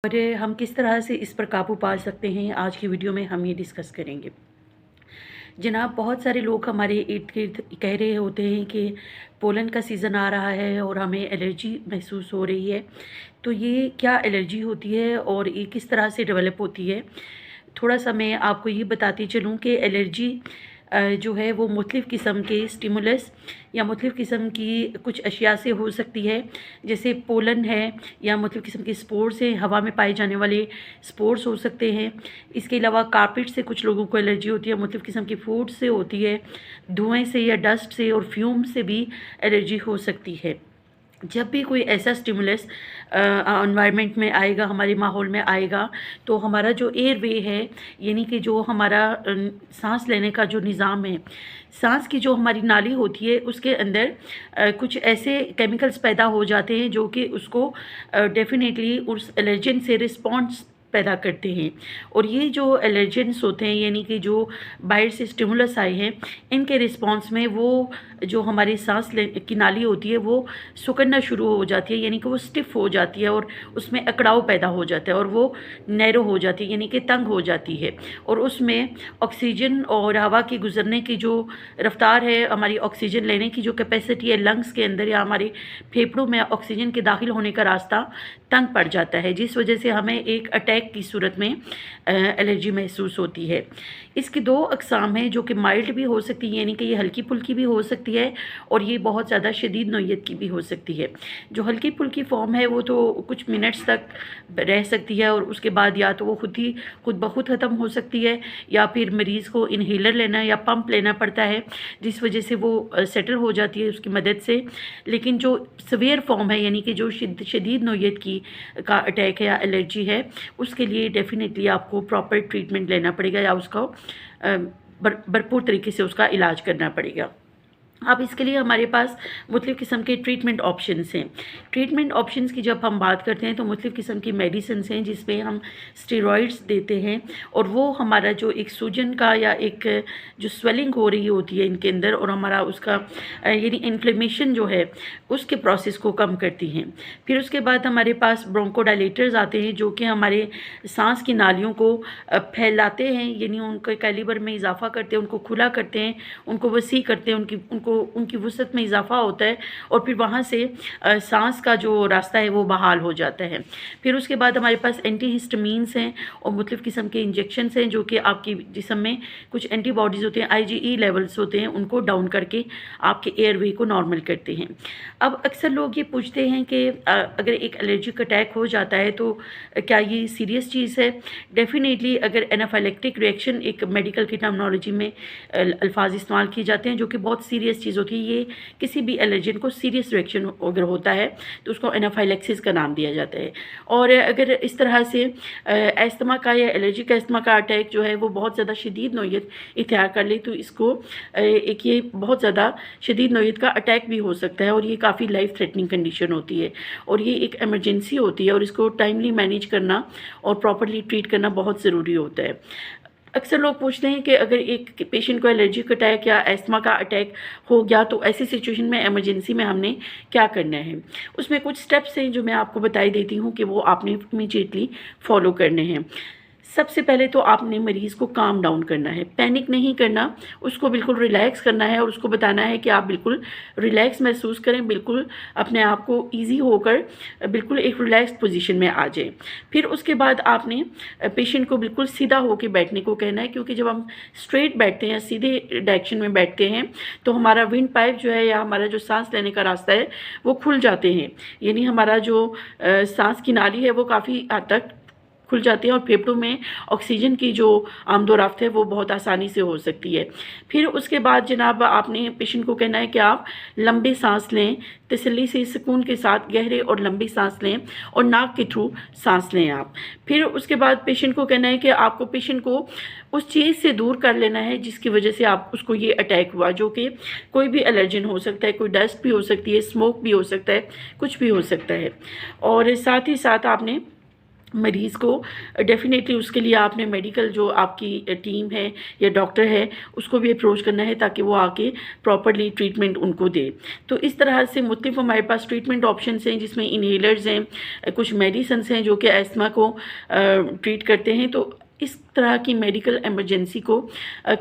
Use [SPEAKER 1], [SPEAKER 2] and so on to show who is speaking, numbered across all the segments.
[SPEAKER 1] और हम किस तरह से इस पर काबू पा सकते हैं, आज की वीडियो में हम ये डिस्कस करेंगे। जनाब, बहुत सारे लोग हमारे इर्द गिर्द कह रहे होते हैं कि पोलन का सीज़न आ रहा है और हमें एलर्जी महसूस हो रही है। तो ये क्या एलर्जी होती है और ये किस तरह से डेवलप होती है? थोड़ा सा मैं आपको ये बताती चलूँ कि एलर्जी जो है वो मुख्तलिफ़ किस्म के स्टिमुलस या मुख्तलिफ़ किस्म की कुछ अशिया से हो सकती है। जैसे पोलन है या मुख्तलिफ़ किस्म के स्पोर्स हैं, हवा में पाए जाने वाले स्पोर्स हो सकते हैं। इसके अलावा कारपेट से कुछ लोगों को एलर्जी होती है, मुख्तलिफ़ किस्म की फूड से होती है, धुएँ से या डस्ट से और फ्यूम से भी एलर्जी हो सकती है। जब भी कोई ऐसा स्टिमुलस एनवायरनमेंट में आएगा, हमारे माहौल में आएगा, तो हमारा जो एयर वे है, यानी कि जो हमारा सांस लेने का जो निज़ाम है, सांस की जो हमारी नाली होती है उसके अंदर कुछ ऐसे केमिकल्स पैदा हो जाते हैं जो कि उसको डेफिनेटली उस एलर्जन से रिस्पॉन्स पैदा करते हैं। और ये जो एलर्जेंस होते हैं, यानी कि जो बाहर से स्टिमुलस आए हैं, इनके रिस्पॉन्स में वो जो हमारी सांस की नाली होती है वो सिकुड़ना शुरू हो जाती है, यानी कि वो स्टिफ़ हो जाती है और उसमें अकड़ाव पैदा हो जाता है और वो नैरो हो जाती है, यानी कि तंग हो जाती है। और उसमें ऑक्सीजन और हवा की गुजरने की जो रफ्तार है, हमारी ऑक्सीजन लेने की जो कैपेसिटी है लंग्स के अंदर या हमारे फेफड़ों में ऑक्सीजन के दाखिल होने का रास्ता तंग पड़ जाता है, जिस वजह से हमें एक अटैक की सूरत में एलर्जी महसूस होती है। इसकी दो अक़साम हैं जो कि माइल्ड भी हो सकती है, यानी कि ये हल्की फुल्की भी हो सकती है, और ये बहुत ज़्यादा शदीद नौइयत की भी हो सकती है। जो हल्की फुल्की फॉर्म है वो तो कुछ मिनट्स तक रह सकती है और उसके बाद या तो वो खुद ब खुद ख़त्म हो सकती है, या फिर मरीज़ को इन्हेलर लेना या पंप लेना पड़ता है, जिस वजह से वो सेटल हो जाती है उसकी मदद से। लेकिन जो सीवियर फॉर्म है, यानी कि जो शदीद नौइयत की का अटैक है या एलर्जी है, उसके लिए डेफ़िनेटली आपको प्रॉपर ट्रीटमेंट लेना पड़ेगा या उसको भरपूर तरीके से उसका इलाज करना पड़ेगा। अब इसके लिए हमारे पास मुख्तलिफ़ किस्म के ट्रीटमेंट ऑप्शंस हैं। ट्रीटमेंट ऑप्शंस की जब हम बात करते हैं तो मुख्तलिफ़ किस्म की मेडिसिन्स हैं जिसमें हम स्टेरॉइड्स देते हैं, और वो हमारा जो एक सूजन का या एक जो स्वेलिंग हो रही होती है इनके अंदर, और हमारा उसका यानी इन्फ्लेमेशन जो है उसके प्रोसेस को कम करती हैं। फिर उसके बाद हमारे पास ब्रोंकोडायलेटर्स आते हैं जो कि हमारे सांस की नालियों को फैलाते हैं, यानी उनके कैलिबर में इजाफा करते हैं, उनको खुला करते हैं, उनको वसी करते हैं, उनकी वुसअत में इजाफा होता है, और फिर वहाँ से सांस का जो रास्ता है वो बहाल हो जाता है। फिर उसके बाद हमारे पास एंटीहिस्टामीन्स हैं और मुख्तलिफ़ किस्म के इंजेक्शंस हैं जो कि आपकी जिस्म में कुछ एंटीबॉडीज़ होते हैं, IgE लेवल्स होते हैं, उनको डाउन करके आपके एयरवे को नॉर्मल करते हैं। अब अक्सर लोग ये पूछते हैं कि अगर एक एलर्जिक अटैक हो जाता है तो क्या ये सीरियस चीज़ है? डेफिनेटली अगर एनाफाइलेक्टिक रिएक्शन, एक मेडिकल की टर्मिनोलॉजी में अल्फाज इस्तेमाल किए जाते हैं जो कि बहुत सीरियस चीज़ होती है। ये किसी भी एलर्जन को सीरियस रिएक्शन अगर होता है तो उसको एनाफाइलेक्सिस का नाम दिया जाता है। और अगर इस तरह से अस्थमा का या एलर्जी का अस्थमा का अटैक जो है वो बहुत ज़्यादा शदीद नौइयत इख्तियार कर ले तो इसको एक ये बहुत ज़्यादा शदीद नौइयत का अटैक भी हो सकता है, और ये काफ़ी लाइफ थ्रेटनिंग कंडीशन होती है, और ये एक एमरजेंसी होती है, और इसको टाइमली मैनेज करना और प्रॉपरली ट्रीट करना बहुत ज़रूरी होता है। अक्सर लोग पूछते हैं कि अगर एक पेशेंट को एलर्जिक अटैक या अस्थमा का अटैक हो गया तो ऐसी सिचुएशन में इमरजेंसी में हमने क्या करना है। उसमें कुछ स्टेप्स हैं जो मैं आपको बताई देती हूँ कि वो आपने इमीडिएटली फॉलो करने हैं। सबसे पहले तो आपने मरीज़ को काम डाउन करना है, पैनिक नहीं करना, उसको बिल्कुल रिलैक्स करना है और उसको बताना है कि आप बिल्कुल रिलैक्स महसूस करें, बिल्कुल अपने आप को ईजी होकर बिल्कुल एक रिलैक्स पोजीशन में आ जाएं। फिर उसके बाद आपने पेशेंट को बिल्कुल सीधा होकर बैठने को कहना है, क्योंकि जब हम स्ट्रेट बैठते हैं, सीधे डायरेक्शन में बैठते हैं, तो हमारा विंड पाइप जो है या हमारा जो सांस लेने का रास्ता है वो खुल जाते हैं, यानी हमारा जो सांस की नाली है वो काफ़ी हद तक खुल जाती है और फेफड़ों में ऑक्सीजन की जो आमदोरफ्त है वो बहुत आसानी से हो सकती है। फिर उसके बाद जनाब आपने पेशेंट को कहना है कि आप लंबी सांस लें, तसल्ली से सुकून के साथ गहरे और लंबी सांस लें और नाक के थ्रू सांस लें आप। फिर उसके बाद पेशेंट को कहना है कि आपको पेशेंट को उस चीज़ से दूर कर लेना है जिसकी वजह से आप उसको ये अटैक हुआ, जो कि कोई भी एलर्जन हो सकता है, कोई डस्ट भी हो सकती है, स्मोक भी हो सकता है, कुछ भी हो सकता है। और साथ ही साथ आपने मरीज़ को डेफ़िनेटली उसके लिए आपने मेडिकल जो आपकी टीम है या डॉक्टर है उसको भी अप्रोच करना है ताकि वो आके प्रॉपरली ट्रीटमेंट उनको दे। तो इस तरह से मुख्तलिफ हमारे पास ट्रीटमेंट ऑप्शंस हैं जिसमें इन्हेलर्स हैं, कुछ मेडिसिन्स हैं जो कि अस्थमा को ट्रीट करते हैं। तो इस तरह की मेडिकल इमरजेंसी को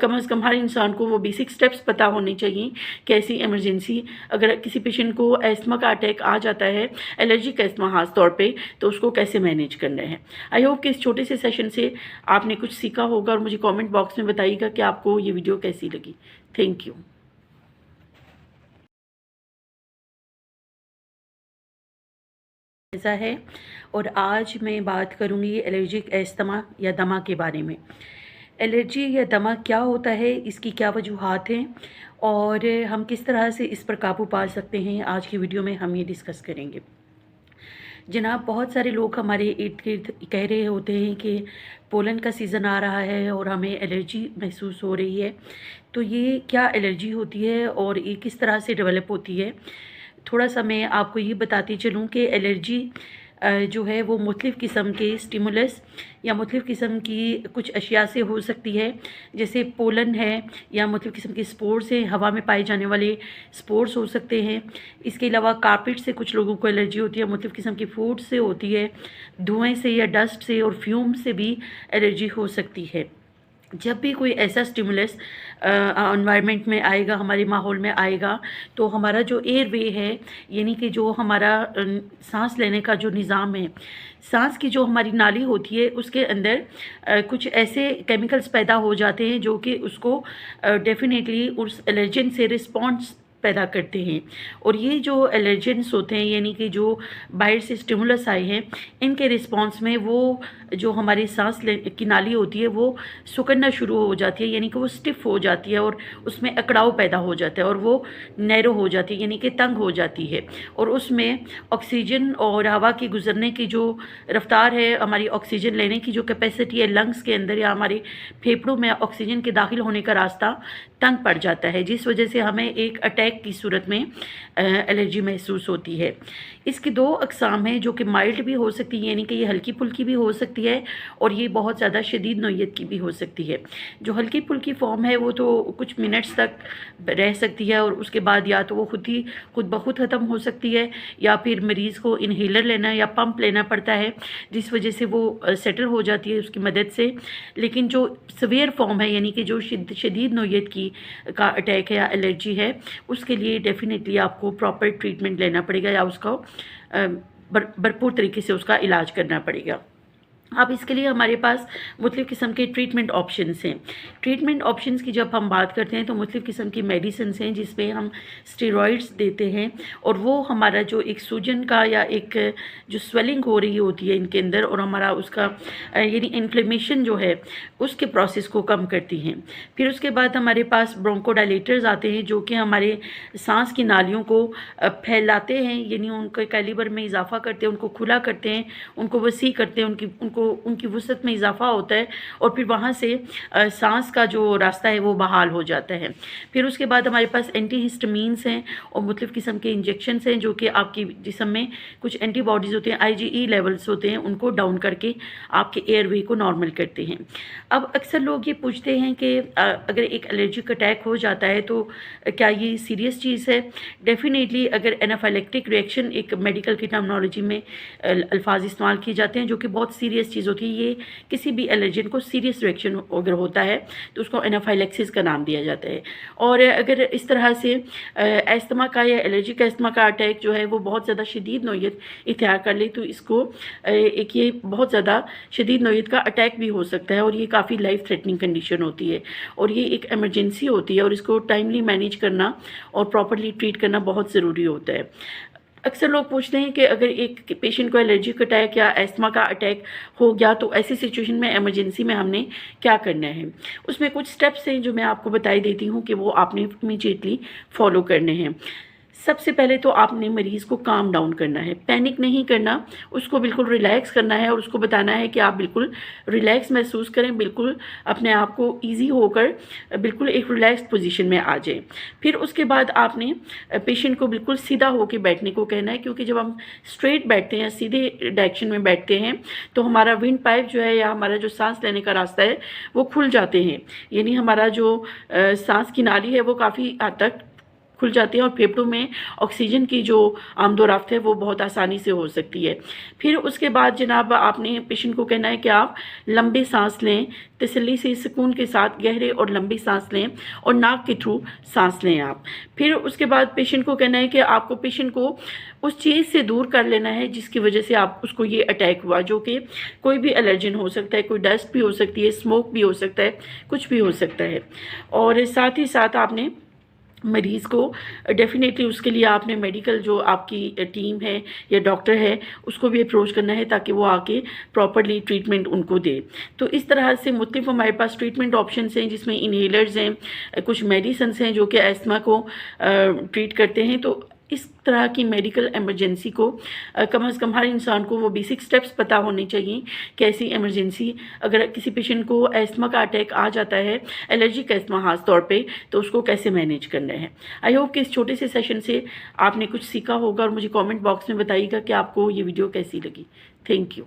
[SPEAKER 1] कम से कम हर इंसान को वो बेसिक स्टेप्स पता होने चाहिए कि ऐसी इमरजेंसी अगर किसी पेशेंट को अस्थमा का अटैक आ जाता है, एलर्जिक अस्थमा खास तौर पे, तो उसको कैसे मैनेज करना है। आई होप कि इस छोटे से सेशन से आपने कुछ सीखा होगा और मुझे कमेंट बॉक्स में बताइएगा कि आपको ये वीडियो कैसी लगी। Thank you. ऐसा है और आज मैं बात करूँगी एलर्जिक अस्थमा या दमा के बारे में। एलर्जी या दमा क्या होता है, इसकी क्या वजूहात हैं और हम किस तरह से इस पर काबू पा सकते हैं, आज की वीडियो में हम ये डिस्कस करेंगे। जनाब, बहुत सारे लोग हमारे इर्द गिर्द कह रहे होते हैं कि पोलन का सीज़न आ रहा है और हमें एलर्जी महसूस हो रही है। तो ये क्या एलर्जी होती है और ये किस तरह से डेवलप होती है? थोड़ा सा मैं आपको ये बताती चलूँ कि एलर्जी जो है वो मुख्तलिफ़ किस्म के स्टिमुलस या मुख्तलिफ़ किस्म की कुछ अशिया से हो सकती है, जैसे पोलन है या मुख्तलिफ़ किस्म के स्पोर्स हैं, हवा में पाए जाने वाले स्पोर्स हो सकते हैं। इसके अलावा कारपेट से कुछ लोगों को एलर्जी होती है, मुख्तलिफ़ किस्म की फूड से होती है, धुएँ से या डस्ट से और फ्यूम से भी एलर्जी हो सकती है। जब भी कोई ऐसा स्टिमुलस एनवायरनमेंट में आएगा, हमारे माहौल में आएगा, तो हमारा जो एयर वे है, यानी कि जो हमारा सांस लेने का जो निज़ाम है, सांस की जो हमारी नाली होती है उसके अंदर कुछ ऐसे केमिकल्स पैदा हो जाते हैं जो कि उसको डेफिनेटली उस एलर्जन से रिस्पॉन्स पैदा करते हैं। और ये जो एलर्जेंस होते हैं, यानी कि जो बाहर से स्टिमुलस आए हैं, इनके रिस्पॉन्स में वो जो हमारी सांस की नाली होती है वो सिकुड़ना शुरू हो जाती है, यानी कि वो स्टिफ़ हो जाती है और उसमें अकड़ाव पैदा हो जाता है और वो नैरो हो जाती है, यानी कि तंग हो जाती है। और उसमें ऑक्सीजन और हवा की गुजरने की जो रफ्तार है, हमारी ऑक्सीजन लेने की जो कैपेसिटी है लंग्स के अंदर या हमारे फेफड़ों में ऑक्सीजन के दाखिल होने का रास्ता तंग पड़ जाता है, जिस वजह से हमें एक अटैक की सूरत में एलर्जी महसूस होती है। इसकी दो अक़साम हैं जो कि माइल्ड भी हो सकती है, यानी कि ये हल्की फुल्की भी हो सकती है और ये बहुत ज़्यादा शदीद नौइयत की भी हो सकती है। जो हल्की फुल्की फॉर्म है वो तो कुछ मिनट्स तक रह सकती है और उसके बाद या तो वो खुद ब खुद ख़त्म हो सकती है या फिर मरीज़ को इन्हेलर लेना या पंप लेना पड़ता है, जिस वजह से वो सेटल हो जाती है उसकी मदद से। लेकिन जो सवेयर फॉर्म है, यानी कि जो शदीद नौइयत का अटैक है या एलर्जी है, उसके लिए डेफ़िनेटली आपको प्रॉपर ट्रीटमेंट लेना पड़ेगा या उसका भरपूर तरीके से उसका इलाज करना पड़ेगा। अब इसके लिए हमारे पास मुख्तलिफ़ किस्म के ट्रीटमेंट ऑप्शंस हैं। ट्रीटमेंट ऑप्शंस की जब हम बात करते हैं तो मुख्तलिफ़ किस्म की मेडिसिन्स हैं जिसमें हम स्टेरॉइड्स देते हैं और वो हमारा जो एक सूजन का या एक जो स्वेलिंग हो रही होती है इनके अंदर और हमारा उसका यानी इन्फ्लेमेशन जो है उसके प्रोसेस को कम करती हैं। फिर उसके बाद हमारे पास ब्रोंकोडायलेटर्स आते हैं जो कि हमारे सांस की नालियों को फैलाते हैं, यानी उनके कैलिबर में इजाफा करते हैं, उनको खुला करते हैं, उनको वसी करते हैं, उनकी वसअत में इजाफा होता है और फिर वहाँ से सांस का जो रास्ता है वो बहाल हो जाता है। फिर उसके बाद हमारे पास एंटीहिस्टामीन्स हैं और मुख्तलिफ़ किस्म के इंजेक्शंस हैं जो कि आपकी जिस्म में कुछ एंटीबॉडीज़ होते हैं, IgE लेवल्स होते हैं, उनको डाउन करके आपके एयरवे को नॉर्मल करते हैं। अब अक्सर लोग ये पूछते हैं कि अगर एक एलर्जिक अटैक हो जाता है तो क्या ये सीरियस चीज़ है? डेफिनेटली अगर एनाफाइलेक्टिक रिएक्शन, एक मेडिकल की टर्मिनोलॉजी में अल्फाज इस्तेमाल किए जाते हैं जो कि बहुत सीरियस चीज़ होती है। ये किसी भी एलर्जन को सीरियस रिएक्शन अगर होता है तो उसको एनाफाइलेक्सिस का नाम दिया जाता है। और अगर इस तरह से अस्थमा का या एलर्जिक अस्थमा का अटैक जो है वो बहुत ज़्यादा शदीद नौइयत इख्तियार कर ले तो इसको एक ये बहुत ज़्यादा शदीद नौइयत का अटैक भी हो सकता है और ये काफ़ी लाइफ थ्रेटनिंग कंडीशन होती है और ये एक एमरजेंसी होती है और इसको टाइमली मैनेज करना और प्रॉपरली ट्रीट करना बहुत ज़रूरी होता है। अक्सर लोग पूछते हैं कि अगर एक पेशेंट को एलर्जिक अटैक या अस्थमा का अटैक हो गया तो ऐसी सिचुएशन में इमरजेंसी में हमने क्या करना है। उसमें कुछ स्टेप्स हैं जो मैं आपको बताई देती हूँ कि वो आपने इमीडिएटली फॉलो करने हैं। सबसे पहले तो आपने मरीज़ को काम डाउन करना है, पैनिक नहीं करना, उसको बिल्कुल रिलैक्स करना है और उसको बताना है कि आप बिल्कुल रिलैक्स महसूस करें, बिल्कुल अपने आप को ईज़ी होकर बिल्कुल एक रिलैक्स्ड पोजीशन में आ जाएँ। फिर उसके बाद आपने पेशेंट को बिल्कुल सीधा होके बैठने को कहना है, क्योंकि जब हम स्ट्रेट बैठते हैं, सीधे डायरेक्शन में बैठते हैं, तो हमारा विंड पाइप जो है या हमारा जो साँस लेने का रास्ता है वो खुल जाते हैं। यानी हमारा जो साँस की नाली है वो काफ़ी हद तक खुल जाती है और फेफड़ों में ऑक्सीजन की जो आमदोरफ्त है वो बहुत आसानी से हो सकती है। फिर उसके बाद जनाब आपने पेशेंट को कहना है कि आप लंबे सांस लें, तसल्ली से सुकून के साथ गहरे और लंबी सांस लें और नाक के थ्रू सांस लें आप। फिर उसके बाद पेशेंट को कहना है कि आपको पेशेंट को उस चीज़ से दूर कर लेना है जिसकी वजह से आप उसको ये अटैक हुआ, जो कि कोई भी एलर्जन हो सकता है, कोई डस्ट भी हो सकती है, स्मोक भी हो सकता है, कुछ भी हो सकता है। और साथ ही साथ आपने मरीज़ को डेफ़िनेटली उसके लिए आपने मेडिकल जो आपकी टीम है या डॉक्टर है उसको भी अप्रोच करना है ताकि वो आके प्रॉपर्ली ट्रीटमेंट उनको दे। तो इस तरह से मुख्तलिफ हमारे पास ट्रीटमेंट ऑप्शंस हैं, जिसमें इन्हेलर्स हैं, कुछ मेडिसिन्स हैं जो कि अस्थमा को ट्रीट करते हैं। तो इस तरह की मेडिकल इमरजेंसी को कम से कम हर इंसान को वो बेसिक स्टेप्स पता होने चाहिए कि ऐसी इमरजेंसी अगर किसी पेशेंट को अस्थमा का अटैक आ जाता है, एलर्जिक अस्थमा खास तौर पे, तो उसको कैसे मैनेज करना है। आई होप कि इस छोटे से सेशन से आपने कुछ सीखा होगा और मुझे कमेंट बॉक्स में बताइएगा कि आपको ये वीडियो कैसी लगी। Thank you.